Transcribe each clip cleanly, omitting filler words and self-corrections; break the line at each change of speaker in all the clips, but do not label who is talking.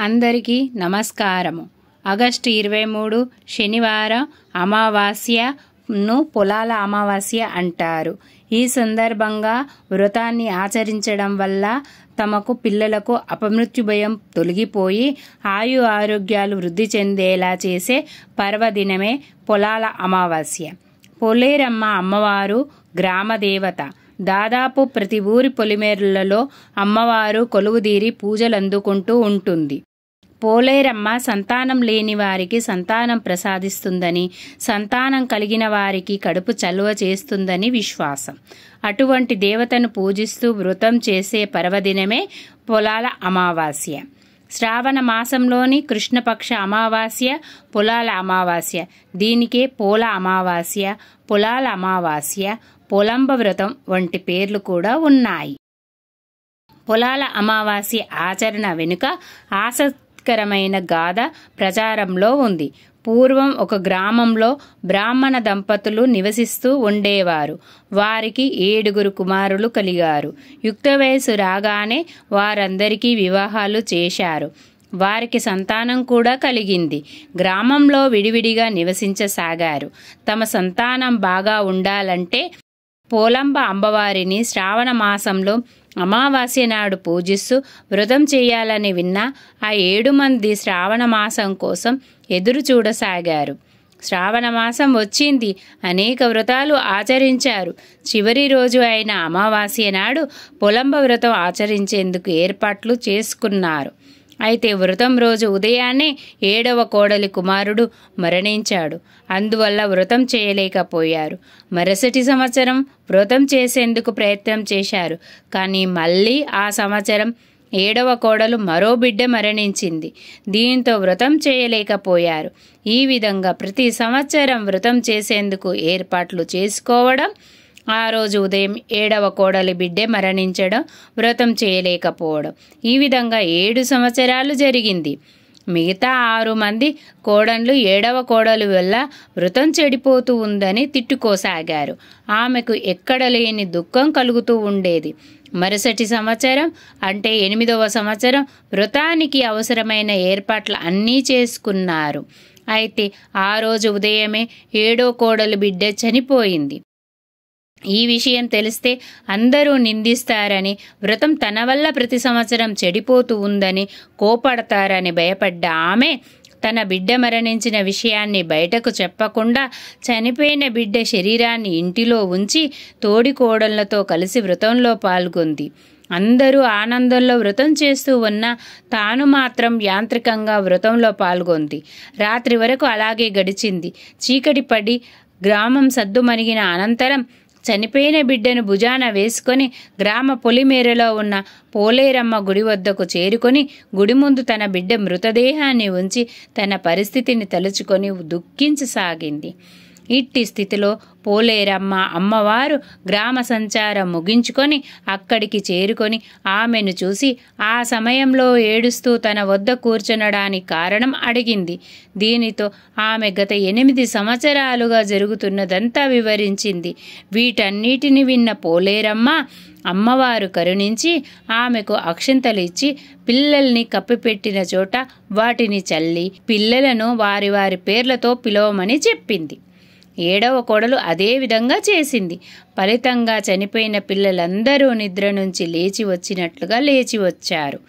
అందరికీ నమస్కారము. ఆగస్టు 23 శనివారం అమావాస్యను పొలాల అమావాస్య అంటారు. ఈ సందర్భంగా వ్రతాన్ని ఆచరించడం వల్ల తమకు పిల్లలకు అపమృత్యు భయం తొలగిపోయి ఆయు ఆరోగ్యాలు వృద్ధి చెందేలా చేసే పర్వదినమే పొలాల అమావాస్య. పోలేరమ్మ అమ్మవారు గ్రామదేవత. దాదాపు ప్రతి ఊరి పొలిమేరలలో అమ్మవారు కొలువుదీరి పూజలందుకుంటూ ఉంటుంది. పోలేరమ్మ సంతానం లేని వారికి సంతానం ప్రసాదిస్తుందని, సంతానం కలిగిన వారికి కడుపు చలువ చేస్తుందని విశ్వాసం. అటువంటి దేవతను పూజిస్తూ వ్రతం చేసే పర్వదినమే పొలాల అమావాస్య. శ్రావణ మాసంలోని కృష్ణపక్ష అమావాస్య పొలాల అమావాస్య. దీనికే పోల అమావాస్య, పొలాల అమావాస్య, పొలంబ వ్రతం వంటి పేర్లు కూడా ఉన్నాయి. పొలాల అమావాస్య ఆచరణ వెనుక ఆసక్తికరమైన గాథ ప్రచారంలో ఉంది. పూర్వం ఒక గ్రామంలో బ్రాహ్మణ దంపతులు నివసిస్తూ ఉండేవారు. వారికి 7 కుమారులు కలిగారు. యుక్త వయసు రాగానే వారందరికీ వివాహాలు చేశారు. వారికి సంతానం కూడా కలిగింది. గ్రామంలో విడివిడిగా నివసించసాగారు. తమ సంతానం బాగా ఉండాలంటే పోలంబ అమ్మవారిని శ్రావణ మాసంలో అమావాస్య నాడు పూజిస్తూ వ్రతం చేయాలని విన్న ఆ 7 మంది శ్రావణ మాసం కోసం ఎదురు చూడసాగారు. శ్రావణ మాసం వచ్చింది. అనేక వ్రతాలు ఆచరించారు. చివరి రోజు అయిన అమావాస్య నాడు పొలంబ వ్రతం ఆచరించేందుకు ఏర్పాట్లు చేసుకున్నారు. అయితే వ్రతం రోజు ఉదయాన్నే 7వ కోడలి కుమారుడు మరణించాడు. అందువల్ల వ్రతం చేయలేకపోయారు. మరుసటి సంవత్సరం వ్రతం చేసేందుకు ప్రయత్నం చేశారు. కానీ మళ్ళీ ఆ సంవత్సరం 7వ కోడలు మరో బిడ్డ మరణించింది. దీంతో వ్రతం చేయలేకపోయారు. ఈ విధంగా ప్రతి సంవత్సరం వ్రతం చేసేందుకు ఏర్పాట్లు చేసుకోవడం, ఆ రోజు ఉదయం 7వ కోడలి బిడ్డే మరణించడం, వ్రతం చేయలేకపోవడం, ఈ విధంగా 7 సంవత్సరాలు జరిగింది. మిగతా 6 మంది కోడళ్ళు 7వ కోడలు వల్ల వ్రతం చెడిపోతూ ఉందని తిట్టుకోసాగారు. ఆమెకు ఎక్కడ లేని దుఃఖం కలుగుతూ ఉండేది. మరుసటి సంవత్సరం అంటే 8వ సంవత్సరం వ్రతానికి అవసరమైన ఏర్పాట్లు అన్నీ చేసుకున్నారు. అయితే ఆ రోజు ఉదయమే 7వ కోడలు బిడ్డ చనిపోయింది. ఈ విషయం తెలిస్తే అందరూ నిందిస్తారని, వ్రతం తన వల్ల ప్రతి సంవత్సరం చెడిపోతూ ఉందని కోపడతారని భయపడ్డ ఆమె తన బిడ్డ మరణించిన విషయాన్ని బయటకు చెప్పకుండా చనిపోయిన బిడ్డ శరీరాన్ని ఇంటిలో ఉంచి తోడి కోడళ్లతో కలిసి వ్రతంలో పాల్గొంది. అందరూ ఆనందంలో వ్రతం చేస్తూ ఉన్నా తాను మాత్రం యాంత్రికంగా వ్రతంలో పాల్గొంది. రాత్రి వరకు అలాగే గడిచింది. చీకటి పడి గ్రామం సద్దుమణిగిన అనంతరం చనిపోయిన బిడ్డను భుజాన వేసుకొని గ్రామ పొలిమేరలో ఉన్న పోలేరమ్మ గుడి వద్దకు చేరుకొని గుడి ముందు తన బిడ్డ మృతదేహాన్ని ఉంచి తన పరిస్థితిని తలుచుకొని దుఃఖించసాగింది. ఇట్టి స్థితిలో పోలేరమ్మ అమ్మవారు గ్రామ సంచారం ముగించుకొని అక్కడికి చేరుకొని ఆమెను చూసి ఆ సమయంలో ఏడుస్తూ తన వద్ద కూర్చునడానికి కారణం అడిగింది. దీనితో ఆమె గత 8 సంవత్సరాలుగా జరుగుతున్నదంతా వివరించింది. వీటన్నిటిని విన్న పోలేరమ్మ అమ్మవారు కరుణించి ఆమెకు అక్షింతలు ఇచ్చి పిల్లల్ని కప్పిపెట్టిన చోట వాటిని చల్లి పిల్లలను వారి వారి పేర్లతో పిలవమని చెప్పింది. 7వ కోడలు అదే విధంగా చేసింది. ఫలితంగా చనిపోయిన పిల్లలందరూ నిద్ర నుంచి లేచి వచ్చినట్లుగా లేచి వచ్చారు.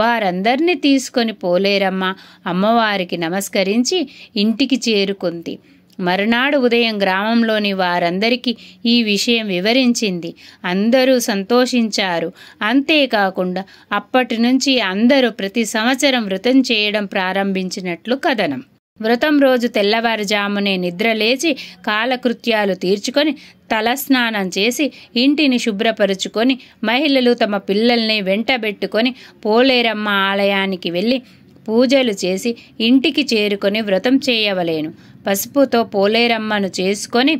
వారందరినీ తీసుకొని పోలేరమ్మ అమ్మవారికి నమస్కరించి ఇంటికి చేరుకుంది. మరునాడు ఉదయం గ్రామంలోని వారందరికీ ఈ విషయం వివరించింది. అందరూ సంతోషించారు. అంతేకాకుండా అప్పటి నుంచి అందరూ ప్రతి సంవత్సరం వ్రతం చేయడం ప్రారంభించినట్లు కథనం. వ్రతం రోజు తెల్లవారుజామునే నిద్రలేచి కాలకృత్యాలు తీర్చుకొని తలస్నానం చేసి ఇంటిని శుభ్రపరుచుకొని మహిళలు తమ పిల్లల్ని వెంటబెట్టుకొని పోలేరమ్మ ఆలయానికి వెళ్ళి పూజలు చేసి ఇంటికి చేరుకొని వ్రతం చేయవలేను. పసుపుతో పోలేరమ్మను చేసుకొని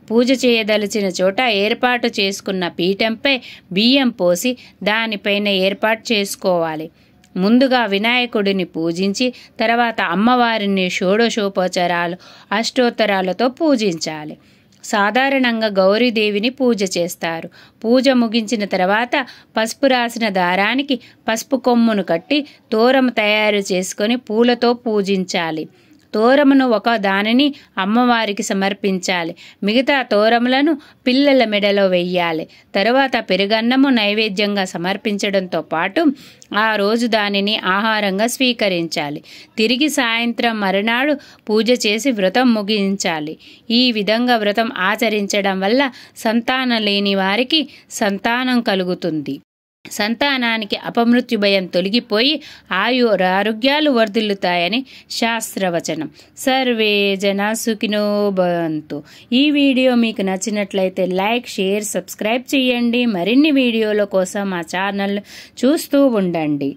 పూజ చేయదలిచిన చోట ఏర్పాటు చేసుకున్న పీఠంపై బియ్యం పోసి దానిపైన ఏర్పాటు చేసుకోవాలి. ముందుగా వినాయకుడిని పూజించి తర్వాత అమ్మవారిని షోడశోపచారాలు అష్టోత్తరాలతో పూజించాలి. సాధారణంగా గౌరీదేవిని పూజ చేస్తారు. పూజ ముగించిన తర్వాత పసుపు రాసిన దారానికి పసుపు కొమ్మును కట్టి తోరము తయారు చేసుకొని పూలతో పూజించాలి. తోరమును ఒక దానిని అమ్మవారికి సమర్పించాలి. మిగతా తోరములను పిల్లల మెడలో వెయ్యాలి. తరువాత పెరుగన్నము నైవేద్యంగా సమర్పించడంతో పాటు ఆ రోజు దానిని ఆహారంగా స్వీకరించాలి. తిరిగి సాయంత్రం మరునాడు పూజ చేసి వ్రతం ముగించాలి. ఈ విధంగా వ్రతం ఆచరించడం వల్ల సంతానం లేని వారికి సంతానం కలుగుతుంది. సంతానానికి అపమృత్యు భయం తొలగిపోయి ఆరోగ్యాలు వర్ధిల్లుతాయని శాస్త్రవచనం. సర్వే జన సుఖినో భవంతు. ఈ వీడియో మీకు నచ్చినట్లయితే లైక్, షేర్, సబ్స్క్రైబ్ చేయండి. మరిన్ని వీడియోల కోసం మా ఛానల్ చూస్తూ ఉండండి.